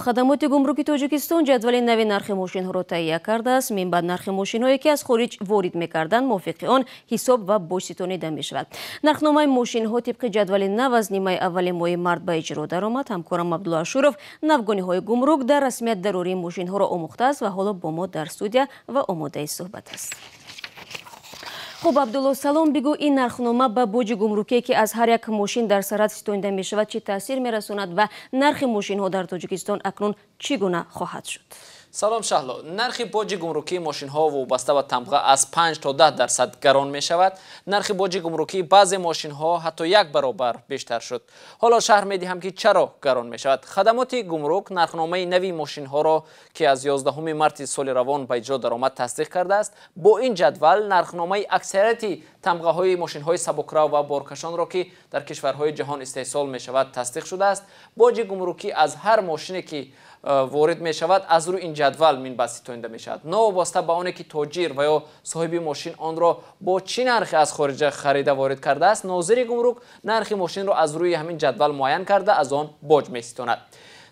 хадамоти гумруки Тоҷикистон ҷадвали нави нархи мошинҳоро таҳия кардааст. Минбаъд нархи мошинҳое ки аз хориҷ ворид мекарданд мувофиқи он ҳисоб ва божситонида мешавад. Нархномаи мошинҳо тибқи ҷадвали нав аз нимаи аввали моҳи март ба иҷро даромад. ҳамкорам Абдулло Ашуров навгониҳои гумрук дар расмият дарории мошинҳоро омӯхтааст ва ҳоло бо мо дар студия ва омодаи суҳбат аст. خب عبدالله سلام بگو این نرخنامه با بوج گمرکی که از هر یک ماشین در سرعت ستونده می شود چه تاثیر می رساند و نرخ ماشین ها در تاجیکستان اکنون چگونه خواهد شد؟ سلام شهلا. نرخ باج گمرکی ماشین ها وابسته به تمغه از 5 تا 10% گران می شود. نرخ باج گمرکی بعضی ماشین ها حتی 1 برابر بیشتر شد. حالا شرح می دهم که چرا گران می شود. خدمات گمرک نرخنامه نوی ماشین ها را که از 11 مارس سال روان به اجرا درآمد تصدیق کرده است. با این جدول نرخنامه اکثریت تمغه های ماشین های سبکرو و بارکشان را که در کشورهای جهان استحصال می شود تصدیق شده است. باج گمرکی از هر ماشینی که وارد می شود از روی این جدول منبع ستونده می شود. نوابسته به آنکه تاجر و یا صاحب ماشین آن را با چه نرخی از خارج خریده وارد کرده است، ناظر گمرک نرخ ماشین را از روی همین جدول معین کرده از آن باج می ستاند.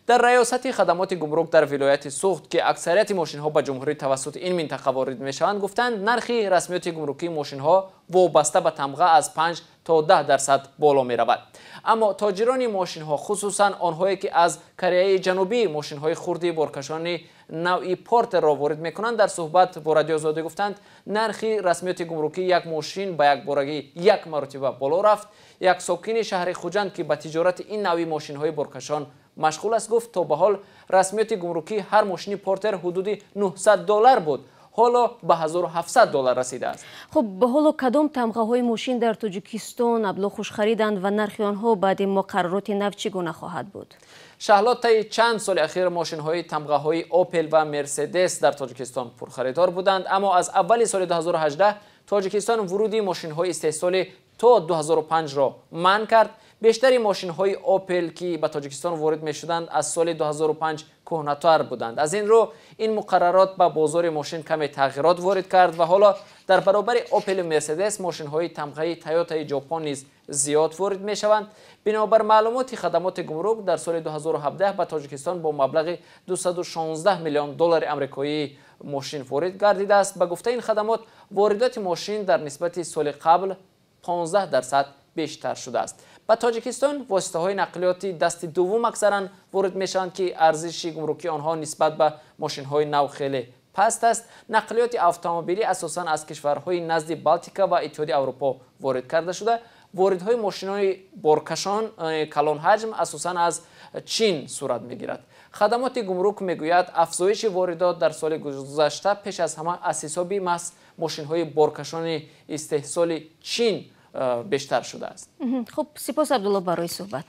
در ریاست خدمات گمرک در ولایت سوخت که اکثریت ماشین ها به جمهوری توسط این منطقه وارد می شوند گفتند نرخ رسمیات گمرکی ماشین ها وابسته به تمغه از 5 تا 10% بالا می رود. اما تاجران ماشین ها خصوصا آنهایی که از کره جنوبی ماشین های خردی بارکشان نوعی پارتر را وارد می کنند در صحبت با رادیو آزادی گفتند نرخ رسمیات گمرکی یک ماشین به یک بارگی 1 مرتبه بالا رفت. یک ساکن شهر خوجند که به تجارت این نوعی ماشین های بارکشان مشغول است گفت تا به حال رسمیات گمرکی هر ماشین پارتر حدود $900 بود، حالا به $1700 رسیده است. خب به حالا کدام تمغه های ماشین در تاجیکستان ابلا خوش خریدند و نرخ آنها بعد مقررات نو چگونه خواهد بود؟ شهلا طی چند سال اخیر ماشین های تمغه های اوپل و مرسدس در تاجیکستان پرخریدار بودند، اما از اول سال 2018 تاجیکستان ورودی ماشین های استحصالی تا 2005 را منع کرد. بیشتری ماشین های اوپل که به تاجیکستان وارد می شدند از سال 2005 کهنه‌تر بودند. از این رو این مقررات به بازار ماشین کمی تغییرات وارد کرد و حالا در برابر اوپل و مرسدس ماشین های تمغه تویوتا ژاپن نیز زیاد وارد می شوند. بنابر معلومات خدمات گمرک در سال 2017 به تاجیکستان با مبلغ $216 میلیون آمریکایی ماشین وارد گردیده است. به گفته این خدمات واردات ماشین در نسبت سال قبل 15% بیشتر شده است. به تاجیکستان واسطه های نقلیاتی دست دوم اکثرا وارد می شوند که ارزش گمرکی آنها نسبت به ماشین های نو خیلی پست است. نقلیات اتومبیلی اساساً از کشورهای نزد بالتیکا و اتحادیه اروپا وارد کرده شده. واردهای ماشین های بارکشان کلان حجم اساساً از چین صورت می گیرد. خدمات گمرک میگوید افزایش واردات در سال گذشته پیش از همه از حساب ماشین های بارکشان استحصال چین بیشتر شده است. خب سپاس عبدالله برای صحبت.